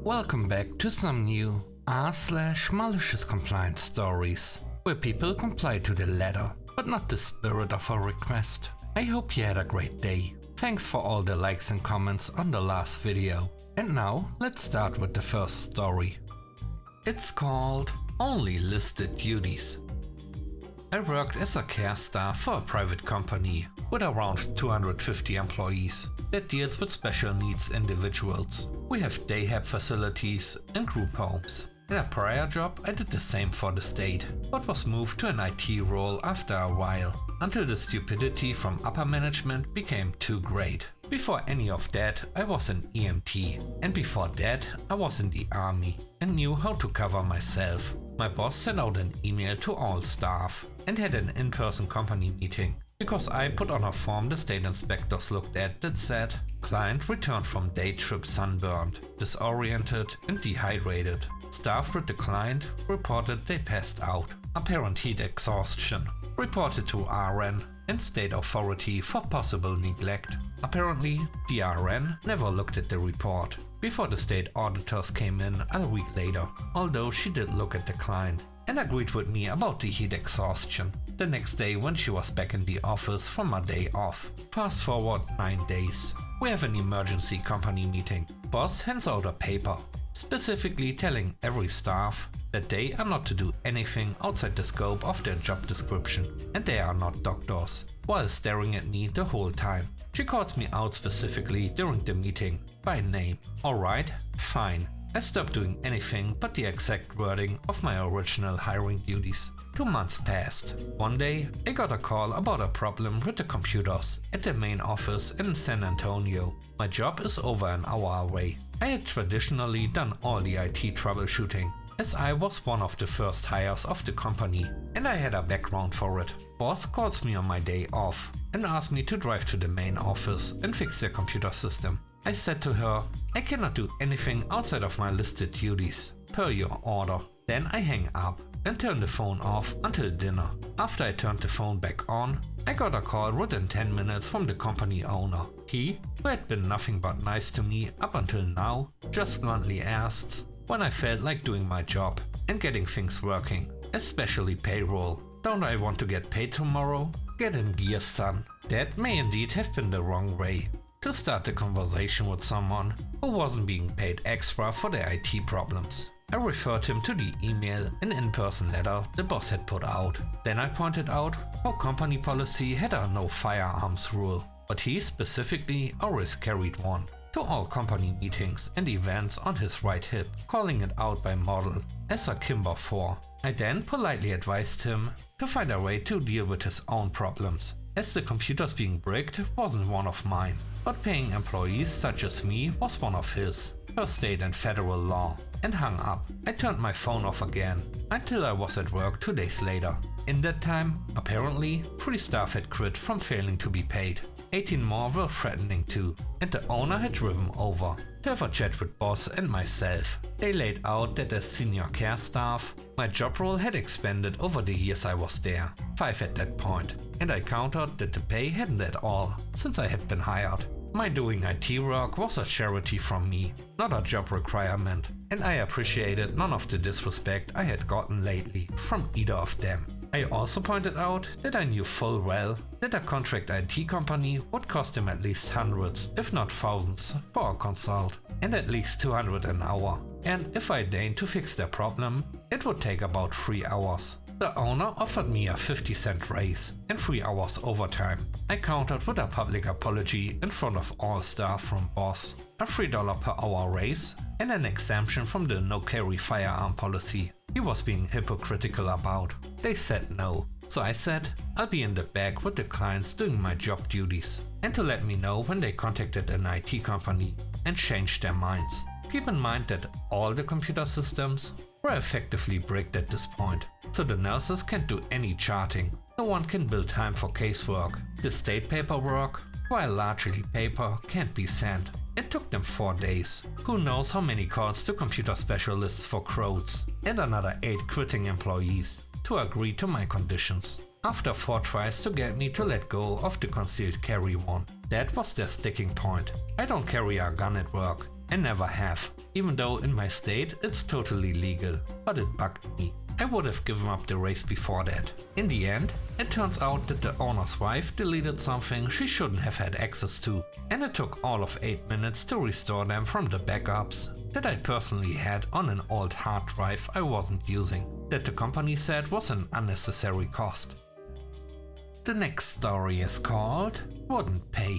Welcome back to some new r/malicious compliance stories, where people comply to the letter, but not the spirit of a request. I hope you had a great day. Thanks for all the likes and comments on the last video. And now, let's start with the first story. It's called Only Listed Duties. I worked as a care staff for a private company with around 250 employees that deals with special needs individuals. We have day help facilities and group homes. In a prior job I did the same for the state, but was moved to an IT role after a while, until the stupidity from upper management became too great. Before any of that I was an EMT, and before that I was in the army and knew how to cover myself. My boss sent out an email to all staff and had an in-person company meeting, because I put on a form the state inspectors looked at that said, "Client returned from day trip sunburned, disoriented and dehydrated. Staff with the client reported they passed out. Apparent heat exhaustion. Reported to RN and state authority for possible neglect." Apparently, the RN never looked at the report, before the state auditors came in a week later, although she did look at the client and agreed with me about the heat exhaustion the next day when she was back in the office from a day off. Fast forward 9 days. We have an emergency company meeting. Boss hands out a paper, specifically telling every staff that they are not to do anything outside the scope of their job description and they are not doctors, while staring at me the whole time. She calls me out specifically during the meeting, by name. Alright, fine. I stopped doing anything but the exact wording of my original hiring duties. 2 months passed. One day, I got a call about a problem with the computers at the main office in San Antonio. My job is over an hour away. I had traditionally done all the IT troubleshooting, as I was one of the first hires of the company and I had a background for it. Boss calls me on my day off and asks me to drive to the main office and fix their computer system. I said to her, I cannot do anything outside of my listed duties, per your order. Then I hang up and turn the phone off until dinner. After I turned the phone back on, I got a call within 10 minutes from the company owner. He, who had been nothing but nice to me up until now, just bluntly asked when I felt like doing my job and getting things working, especially payroll. Don't I want to get paid tomorrow? Get in gear, son. That may indeed have been the wrong way to start the conversation with someone who wasn't being paid extra for their IT problems. I referred him to the email and in-person letter the boss had put out. Then I pointed out how company policy had a no firearms rule, but he specifically always carried one to all company meetings and events on his right hip, calling it out by model as a Kimber 4. I then politely advised him to find a way to deal with his own problems, as the computers being bricked wasn't one of mine, but paying employees such as me was one of his, per state and federal law, and hung up. I turned my phone off again, until I was at work 2 days later. In that time, apparently, 3 staff had quit from failing to be paid. 18 more were threatening to, and the owner had driven over to have a chat with boss and myself. They laid out that as senior care staff, my job role had expanded over the years I was there, 5 at that point, and I countered that the pay hadn't at all, since I had been hired. My doing IT work was a charity from me, not a job requirement, and I appreciated none of the disrespect I had gotten lately from either of them. I also pointed out that I knew full well that a contract IT company would cost him at least hundreds, if not thousands, for a consult, and at least 200 an hour. And if I deigned to fix their problem, it would take about 3 hours. The owner offered me a 50-cent raise and 3 hours overtime. I countered with a public apology in front of all staff from boss, a $3 per hour raise, and an exemption from the no carry firearm policy he was being hypocritical about. They said no, so I said I'll be in the back with the clients doing my job duties, and to let me know when they contacted an IT company and changed their minds. Keep in mind that all the computer systems were effectively bricked at this point, so the nurses can't do any charting. No one can build time for casework. The state paperwork, while largely paper, can't be sent. It took them 4 days. Who knows how many calls to computer specialists for quotes, and another 8 quitting employees to agree to my conditions. After 4 tries to get me to let go of the concealed carry one. That was their sticking point. I don't carry a gun at work, I never have, even though in my state it's totally legal, but it bugged me. I would have given up the race before that. In the end, it turns out that the owner's wife deleted something she shouldn't have had access to, and it took all of 8 minutes to restore them from the backups that I personally had on an old hard drive I wasn't using, that the company said was an unnecessary cost. The next story is called Wouldn't Pay.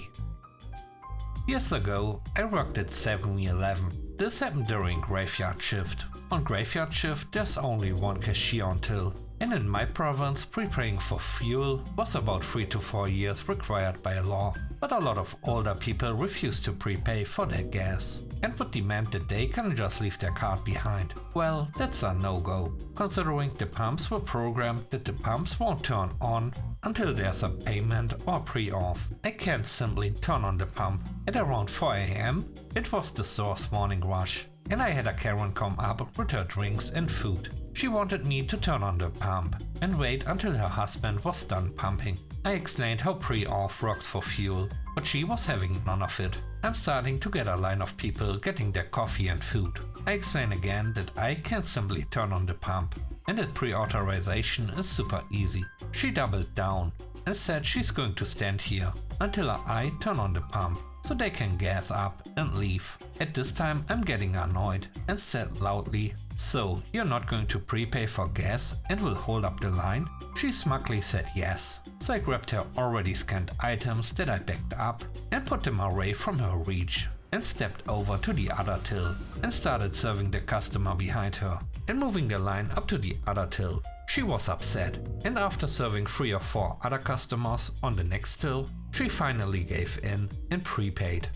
Years ago, I worked at 7-Eleven. This happened during graveyard shift. On graveyard shift, there's only one cashier on till, and in my province, prepaying for fuel was about 3 to 4 years required by law. But a lot of older people refuse to prepay for their gas and would demand that they can just leave their card behind. Well, that's a no-go, considering the pumps were programmed that the pumps won't turn on until there's a payment or pre-auth. I can't simply turn on the pump. At around 4 AM, it was the store's morning rush, and I had a Karen come up with her drinks and food. She wanted me to turn on the pump and wait until her husband was done pumping. I explained how pre-auth works for fuel, but she was having none of it. I'm starting to get a line of people getting their coffee and food. I explain again that I can simply turn on the pump and that pre-authorization is super easy. She doubled down and said she's going to stand here until I turn on the pump so they can gas up and leave. At this time I'm getting annoyed and said loudly, "So you're not going to prepay for gas and will hold up the line?" She smugly said yes. So I grabbed her already scanned items that I backed up and put them away from her reach and stepped over to the other till and started serving the customer behind her and moving the line up to the other till. She was upset, and after serving 3 or 4 other customers on the next till, she finally gave in and prepaid.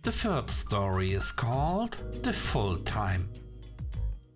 The third story is called The Full Time.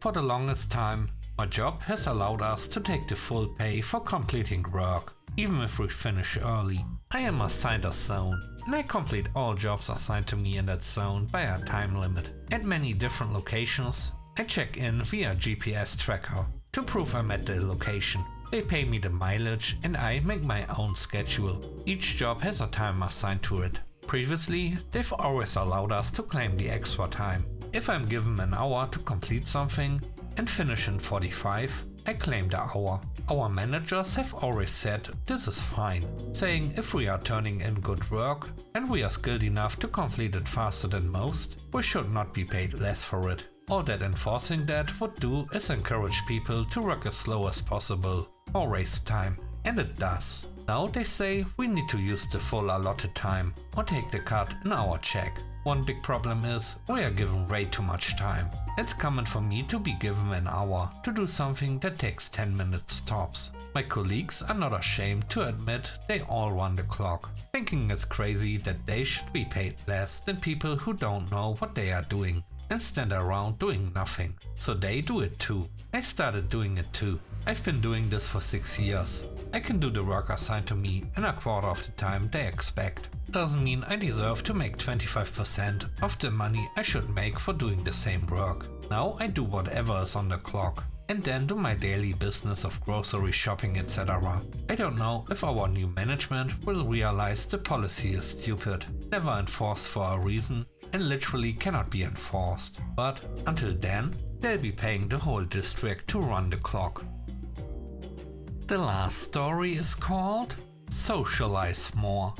For the longest time, my job has allowed us to take the full pay for completing work, even if we finish early. I am assigned a zone, and I complete all jobs assigned to me in that zone by a time limit. At many different locations, I check in via GPS tracker to prove I'm at the location. They pay me the mileage and I make my own schedule. Each job has a time assigned to it. Previously, they've always allowed us to claim the extra time. If I'm given an hour to complete something and finish in 45, I claim the hour. Our managers have always said this is fine, saying if we are turning in good work and we are skilled enough to complete it faster than most, we should not be paid less for it. All that enforcing that would do is encourage people to work as slow as possible or waste time, and it does. Now they say we need to use the full allotted time or take the cut in our check. One big problem is we are given way too much time. It's common for me to be given an hour to do something that takes 10 minutes tops. My colleagues are not ashamed to admit they all run the clock, thinking it's crazy that they should be paid less than people who don't know what they are doing and stand around doing nothing. So they do it too. I started doing it too. I've been doing this for 6 years. I can do the work assigned to me in a quarter of the time they expect. Doesn't mean I deserve to make 25% of the money I should make for doing the same work. Now I do whatever is on the clock and then do my daily business of grocery shopping, etc. I don't know if our new management will realize the policy is stupid, never enforced for a reason, and literally cannot be enforced. But until then, they'll be paying the whole district to run the clock. The last story is called Socialize More.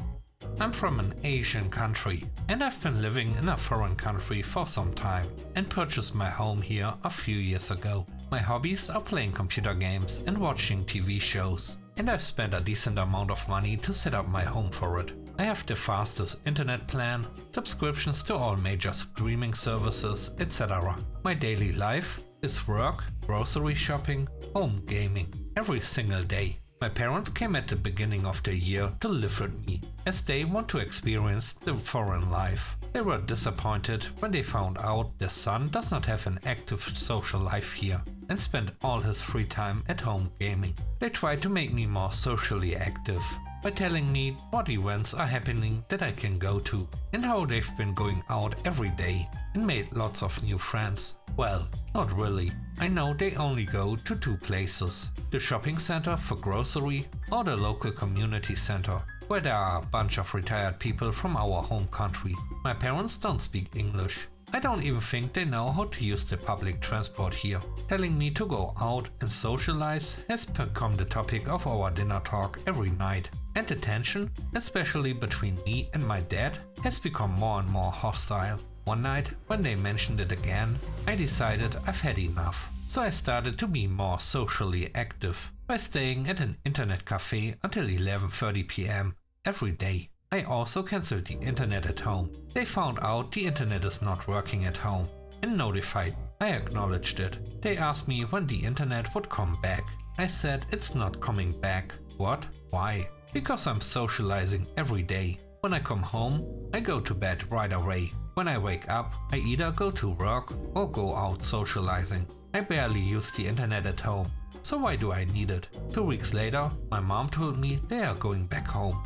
I'm from an Asian country and I've been living in a foreign country for some time and purchased my home here a few years ago. My hobbies are playing computer games and watching TV shows, and I've spent a decent amount of money to set up my home for it. I have the fastest internet plan, subscriptions to all major streaming services, etc. My daily life is work, grocery shopping, home gaming, every single day. My parents came at the beginning of the year to live with me, as they want to experience the foreign life. They were disappointed when they found out their son does not have an active social life here and spent all his free time at home gaming. They tried to make me more socially active by telling me what events are happening that I can go to and how they've been going out every day and made lots of new friends. Well, not really. I know they only go to 2 places: the shopping center for grocery or the local community center, where there are a bunch of retired people from our home country. My parents don't speak English, I don't even think they know how to use the public transport here. Telling me to go out and socialize has become the topic of our dinner talk every night. And the tension, especially between me and my dad, has become more and more hostile. One night, when they mentioned it again, I decided I've had enough. So I started to be more socially active by staying at an internet cafe until 11:30 p.m. every day. I also cancelled the internet at home. They found out the internet is not working at home and notified me. I acknowledged it. They asked me when the internet would come back. I said it's not coming back. What? Why? Because I'm socializing every day. When I come home, I go to bed right away. When I wake up, I either go to work or go out socializing. I barely use the internet at home, so why do I need it? 2 weeks later, my mom told me they are going back home.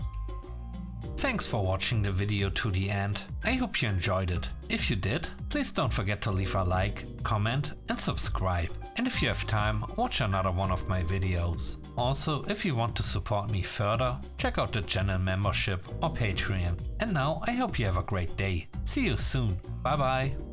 Thanks for watching the video to the end. I hope you enjoyed it. If you did, please don't forget to leave a like, comment and subscribe. And if you have time, watch another one of my videos. Also, if you want to support me further, check out the channel membership or Patreon. And now I hope you have a great day. See you soon. Bye bye.